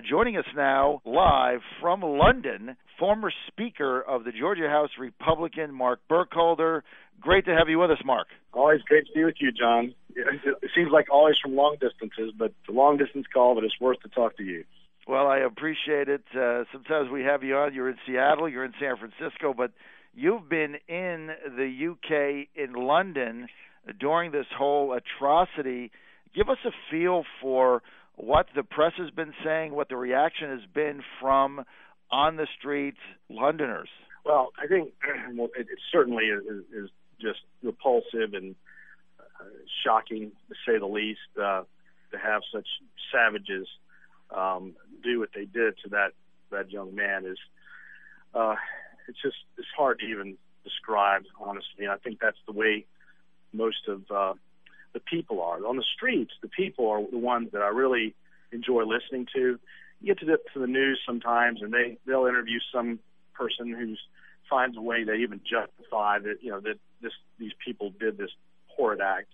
Joining us now live from London, former Speaker of the Georgia House Republican Mark Burkhalter. Great to have you with us, Mark. Always great to be with you, John. It seems like always from long distances, but it's a long-distance call, but it's worth to talk to you. Well, I appreciate it. Sometimes we have you on. You're in Seattle, you're in San Francisco, but you've been in the UK, in London, during this whole atrocity. Give us a feel for what the press has been saying, what the reaction has been from on-the-street Londoners. Well, I think it certainly is just repulsive and shocking, to say the least, to have such savages do what they did to that young man. It's hard to even describe, honestly. And I think that's the way most of the people are. On the streets, the people are the ones that I really enjoy listening to. You get to the news sometimes, and they'll interview some person who finds a way to even justify that these people did this horrid act.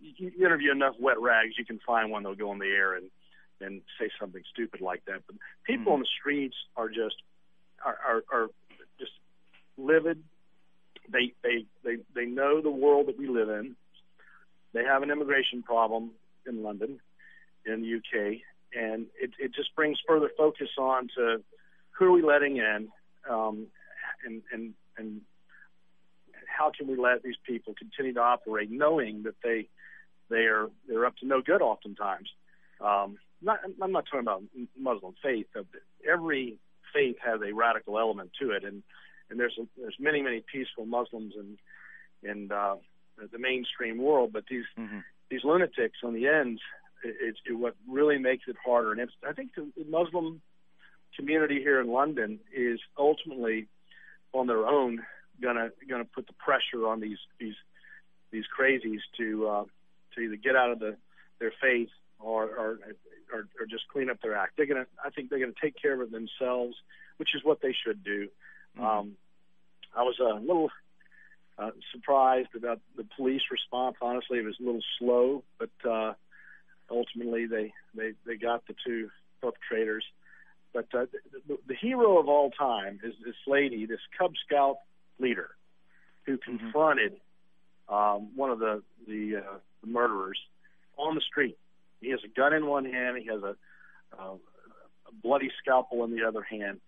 You interview enough wet rags, you can find one that'll go on the air and say something stupid like that. But people on the streets are just livid. They know the world that we live in. They have an immigration problem in London, in the UK, and it just brings further focus on to who are we letting in, and how can we let these people continue to operate, knowing that they're up to no good oftentimes. I'm not talking about Muslim faith. Every faith has a radical element to it, and there's many peaceful Muslims in the mainstream world, but these lunatics on the ends, it's what really makes it harder. And I think the Muslim community here in London is ultimately on their own gonna put the pressure on these crazies to either get out of their faith or just clean up their act. I think they're gonna take care of it themselves, which is what they should do. I was a little surprised about the police response. Honestly, it was a little slow, but ultimately they got the two perpetrators. But the hero of all time is this lady, this Cub Scout leader, who confronted one of the murderers on the street. He has a gun in one hand, he has a bloody scalpel in the other hand,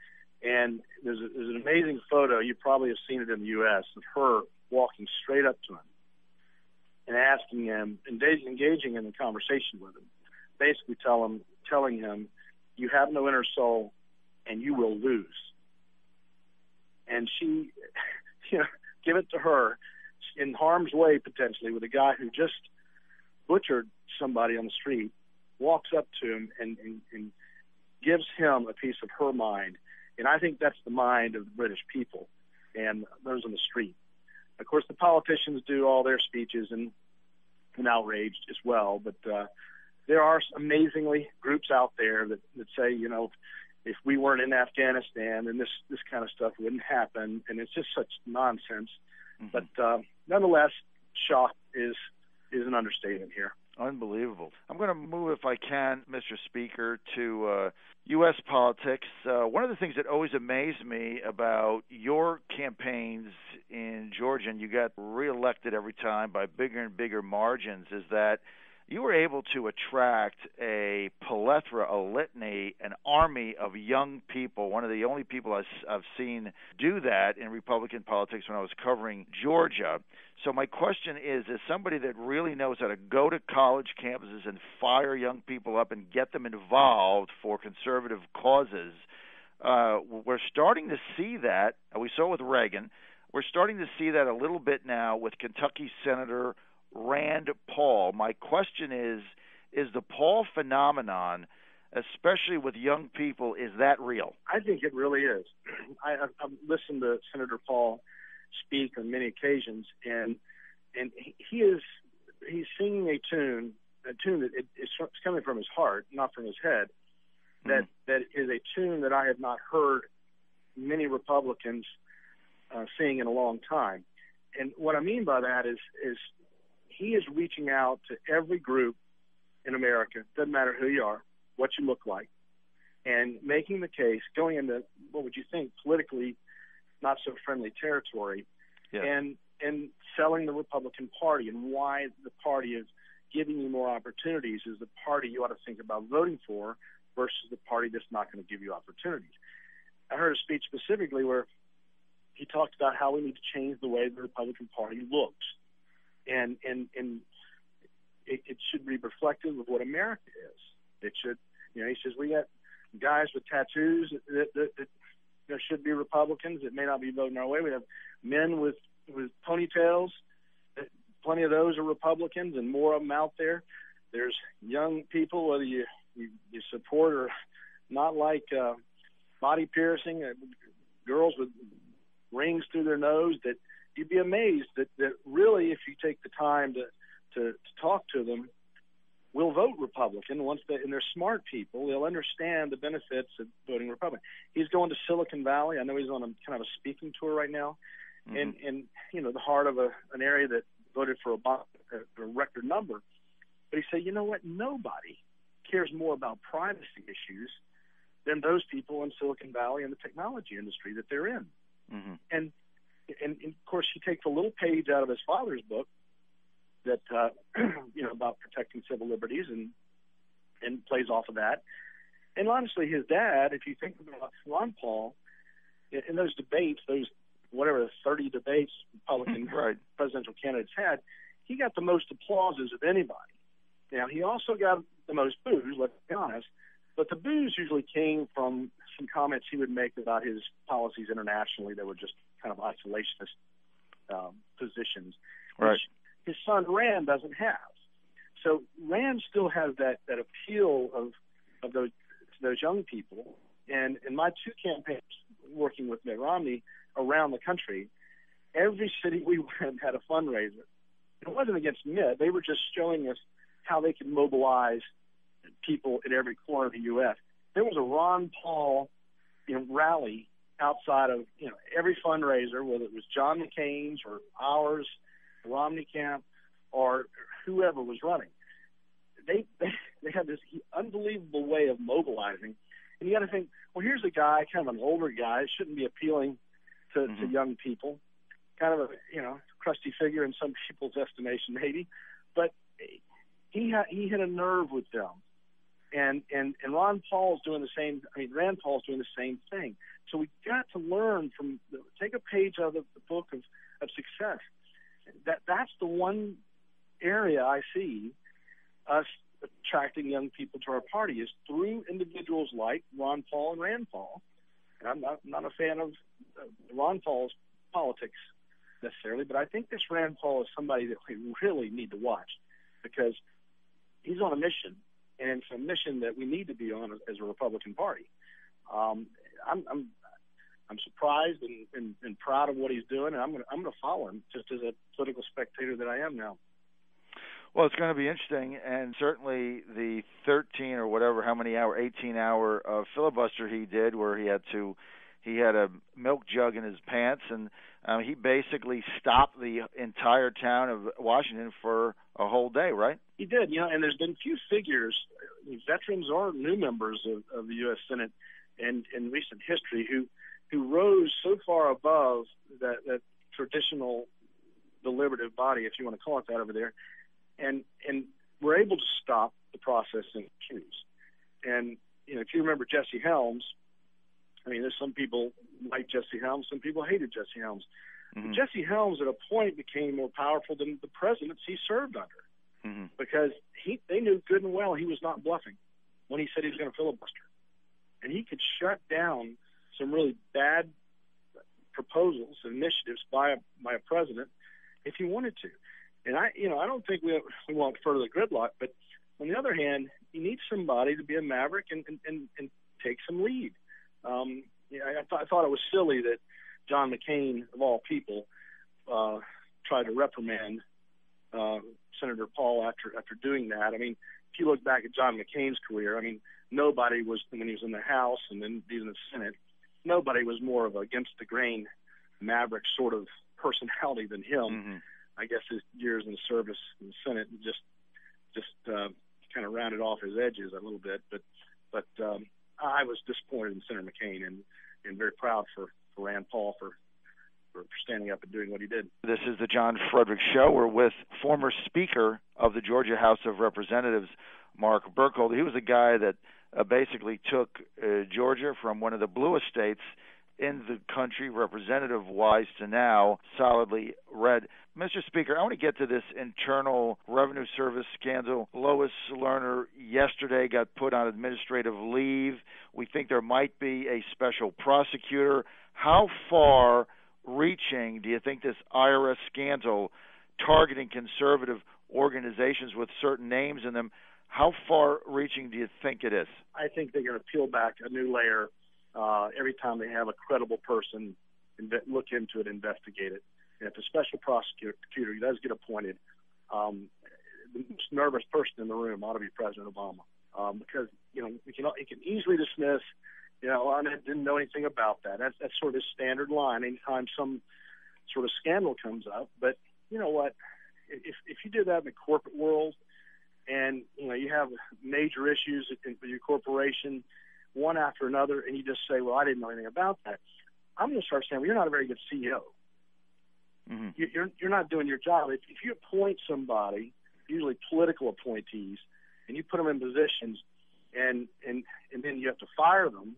and there's an amazing photo. You probably have seen it in the U.S. of her walking straight up to him and asking him, engaging in a conversation with him, basically telling him, you have no inner soul and you will lose. And she, give it to her in harm's way potentially with a guy who just butchered somebody on the street, walks up to him and gives him a piece of her mind. And I think that's the mind of the British people and those on the street. Of course, the politicians do all their speeches and outraged as well, but there are amazingly groups out there that say, if we weren't in Afghanistan, then this kind of stuff wouldn't happen, and it's just such nonsense. But nonetheless, shock is an understatement here. Unbelievable. I'm going to move, if I can, Mr. Speaker, to U.S. politics. One of the things that always amazed me about your campaigns in Georgia, and you got reelected every time by bigger and bigger margins, is that you were able to attract a plethora, a litany, an army of young people, one of the only people I've seen do that in Republican politics when I was covering Georgia. So my question is, as somebody that really knows how to go to college campuses and fire young people up and get them involved for conservative causes, we're starting to see that. We saw it with Reagan. We're starting to see that a little bit now with Kentucky Senator Rand Paul. My question is the Paul phenomenon, especially with young people, is that real? I think it really is. I've listened to Senator Paul speak on many occasions, and he's singing a tune that it's coming from his heart, not from his head. That is a tune that I have not heard many Republicans sing in a long time. And what I mean by that is he is reaching out to every group in America. Doesn't matter who you are, what you look like, and making the case, going into what would you think politically not so friendly territory, and selling the Republican Party and why the party is giving you more opportunities is the party you ought to think about voting for versus the party that's not going to give you opportunities. I heard a speech specifically where he talked about how we need to change the way the Republican Party looks, and it should be reflective of what America is. It should, he says, we got guys with tattoos that should be Republicans that may not be voting our way. We have men with ponytails. Plenty of those are Republicans, and more of them out there. There's young people, whether you support or not, like body piercing, girls with rings through their nose, that you'd be amazed that really, if you take the time to talk to them, will vote Republican and they're smart people. They'll understand the benefits of voting Republican. He's going to Silicon Valley. I know he's on a kind of a speaking tour right now, and the heart of an area that voted for Obama, a record number. But he said, you know what? Nobody cares more about privacy issues than those people in Silicon Valley and the technology industry that they're in. Mm-hmm. And of course, he takes a little page out of his father's book that about protecting civil liberties and plays off of that. And honestly, his dad, if you think about Ron Paul, in those debates, those 30 debates Republican presidential candidates had, he got the most applauses of anybody. Now, he also got the most boos, let's be honest, but the boos usually came from some comments he would make about his policies internationally that were just kind of isolationist positions, which his son Rand doesn't have. So Rand still has that appeal of those young people. And in my two campaigns working with Mitt Romney around the country, every city we went had a fundraiser. It wasn't against Mitt. They were just showing us how they could mobilize people in every corner of the U.S. There was a Ron Paul rally outside of every fundraiser, whether it was John McCain's or ours, the Romney camp, or whoever was running. They had this unbelievable way of mobilizing. And you got to think, well, here's a guy, kind of an older guy, shouldn't be appealing to young people, kind of a crusty figure in some people's estimation, maybe, but he had a nerve with them. And Ron Paul's doing the same. Rand Paul's doing the same thing. So we got to learn take a page out of the book of success. That's the one area I see us attracting young people to our party is through individuals like Ron Paul and Rand Paul. And I'm not a fan of Ron Paul's politics necessarily, but I think this Rand Paul is somebody that we really need to watch because he's on a mission, and it's a mission that we need to be on as a Republican Party. I'm surprised and proud of what he's doing, and I'm going to follow him just as a political spectator that I am now. Well, it's going to be interesting, and certainly the 13 or whatever, 18-hour filibuster he did, where he had a milk jug in his pants, and he basically stopped the entire town of Washington for a whole day, right? He did, and there's been few figures, veterans or new members of the U.S. Senate in recent history who rose so far above that traditional deliberative body, if you want to call it that over there, and were able to stop the process in queues. And if you remember Jesse Helms, there's some people like Jesse Helms, some people hated Jesse Helms. Mm-hmm. Jesse Helms at a point became more powerful than the presidents he served under, because they knew good and well he was not bluffing when he said he was going to filibuster, and he could shut down some really bad proposals and initiatives by a president if he wanted to. And I don't think we want further gridlock, but on the other hand, you need somebody to be a maverick and take some lead. I thought it was silly that John McCain, of all people, tried to reprimand Senator Paul after doing that. If you look back at John McCain's career, nobody was, when he was in the House and then in the Senate, nobody was more of against the grain maverick sort of personality than him. Mm-hmm. I guess his years in service in the Senate just kind of rounded off his edges a little bit, but I was disappointed in Senator McCain and very proud for Rand Paul for standing up and doing what he did. This is the John Fredericks Show. We're with former Speaker of the Georgia House of Representatives, Mark Burkhalter. He was a guy that basically took Georgia from one of the bluest states in the country, representative-wise, to now solidly red. Mr. Speaker, I want to get to this Internal Revenue Service scandal. Lois Lerner yesterday got put on administrative leave. We think there might be a special prosecutor. How far-reaching do you think this IRS scandal targeting conservative organizations with certain names in them, how far-reaching do you think it is? I think they're going to peel back a new layer every time they have a credible person look into it, investigate it. And if a special prosecutor does get appointed, the most nervous person in the room ought to be President Obama, because he can easily dismiss, I didn't know anything about that. That's sort of his standard line anytime some sort of scandal comes up. But you know what? If you do that in the corporate world, and you have major issues with your corporation, one after another, and you just say, well, I didn't know anything about that, I'm going to start saying, well, you're not a very good CEO. Mm-hmm. You're not doing your job. If you appoint somebody, usually political appointees, and you put them in positions, and then you have to fire them,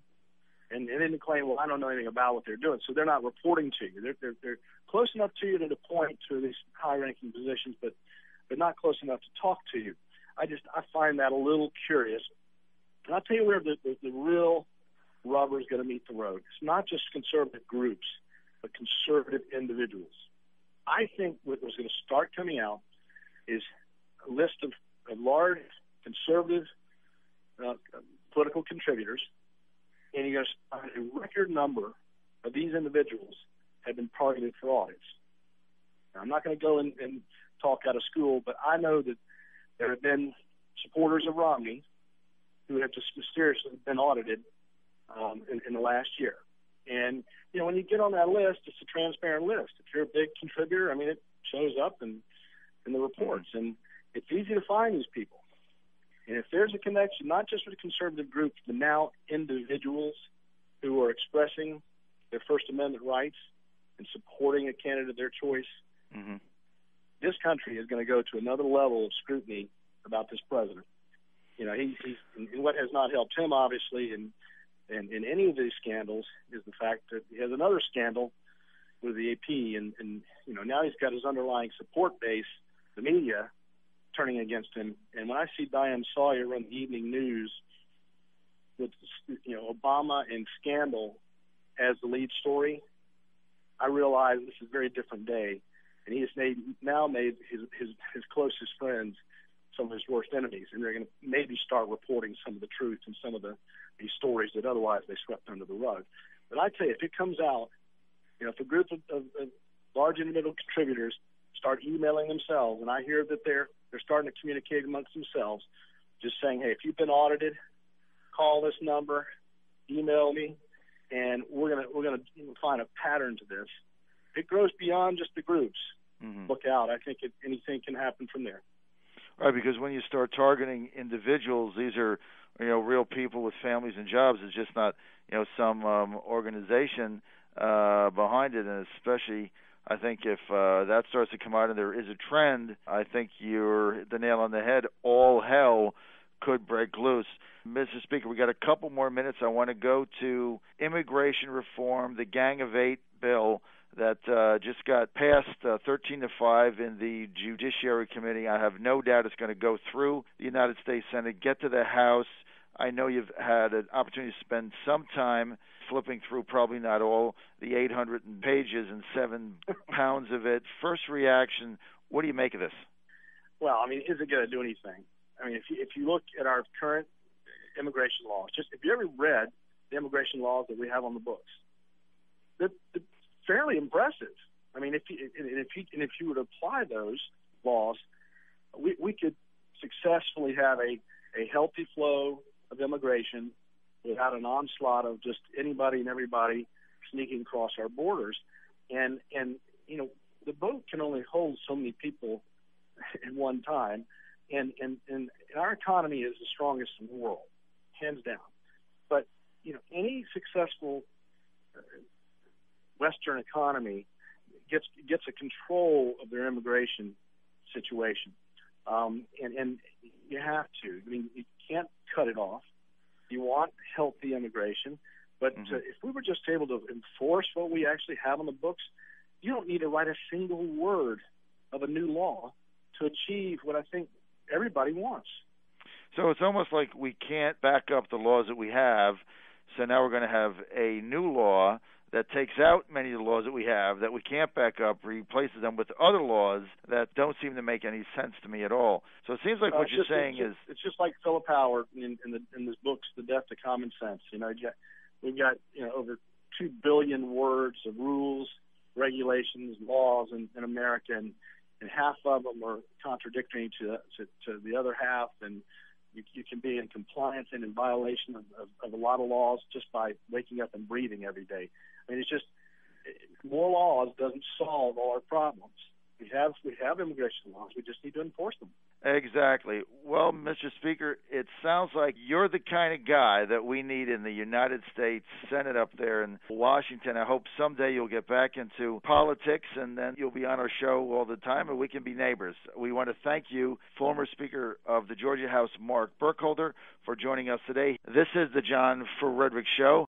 and then claim, well, I don't know anything about what they're doing, so they're not reporting to you. They're close enough to you to appoint to these high-ranking positions, but not close enough to talk to you. I find that a little curious. And I'll tell you where the real rubber is going to meet the road. It's not just conservative groups, but conservative individuals. I think what was going to start coming out is a list of large conservative political contributors, and you're going to find a record number of these individuals have been targeted for audits. Now, I'm not going to go and talk out of school, but I know that there have been supporters of Romney who have just mysteriously been audited in the last year. And, when you get on that list, it's a transparent list. If you're a big contributor, it shows up in the reports. And it's easy to find these people. And if there's a connection, not just with conservative groups, but now individuals who are expressing their First Amendment rights and supporting a candidate of their choice, mm-hmm. This country is going to go to another level of scrutiny about this president. He's and what has not helped him, obviously, in any of these scandals is the fact that he has another scandal with the AP, and now he's got his underlying support base, the media, turning against him. And when I see Diane Sawyer run the evening news with Obama and scandal as the lead story, I realize this is a very different day. And he has now made his closest friends some of his worst enemies, and they're going to maybe start reporting some of the truth and some of these stories that otherwise they swept under the rug. But I tell you, if it comes out, if a group of large individual contributors start emailing themselves, and I hear that they're starting to communicate amongst themselves, just saying, hey, if you've been audited, call this number, email me, and we're gonna find a pattern to this. It grows beyond just the groups. Mm-hmm. Look out. I think anything can happen from there. Right, because when you start targeting individuals, these are real people with families and jobs. It's just not some organization behind it, and especially I think if that starts to come out and there is a trend, I think you're the nail on the head. All hell could break loose. Mr. Speaker, we got a couple more minutes. I want to go to immigration reform, the Gang of Eight bill that just got passed 13-5 in the Judiciary Committee. I have no doubt it's going to go through the United States Senate, get to the House. I know you've had an opportunity to spend some time flipping through, probably not all, the 800 pages and 7 pounds of it. First reaction, what do you make of this? Well, is it going to do anything? If you look at our current immigration laws, if you ever read the immigration laws that we have on the books, they're fairly impressive. If you would apply those laws, we could successfully have a healthy flow of immigration without an onslaught of just anybody and everybody sneaking across our borders. And the boat can only hold so many people at one time. And our economy is the strongest in the world, hands down. But successful Western economy gets a control of their immigration situation, and you have to. I mean, you can't cut it off. You want healthy immigration, but if we were just able to enforce what we actually have on the books, you don't need to write a single word of a new law to achieve what I think everybody wants. So it's almost like we can't back up the laws that we have, so now we're going to have a new law that takes out many of the laws that we have that we can't back up, replaces them with other laws that don't seem to make any sense to me at all. So it seems like what you're saying is... It's just like Philip Howard in this book's The Death to Common Sense. We've got over 2 billion words of rules, regulations, laws in America, and half of them are contradictory to the other half, and you can be in compliance and in violation of a lot of laws just by waking up and breathing every day. I mean, it's just more laws doesn't solve all our problems. We have immigration laws. We just need to enforce them. Exactly. Well, Mr. Speaker, it sounds like you're the kind of guy that we need in the United States Senate up there in Washington. I hope someday you'll get back into politics, and then you'll be on our show all the time, and we can be neighbors. We want to thank you, former Speaker of the Georgia House, Mark Burkhalter, for joining us today. This is the John Fredericks Show.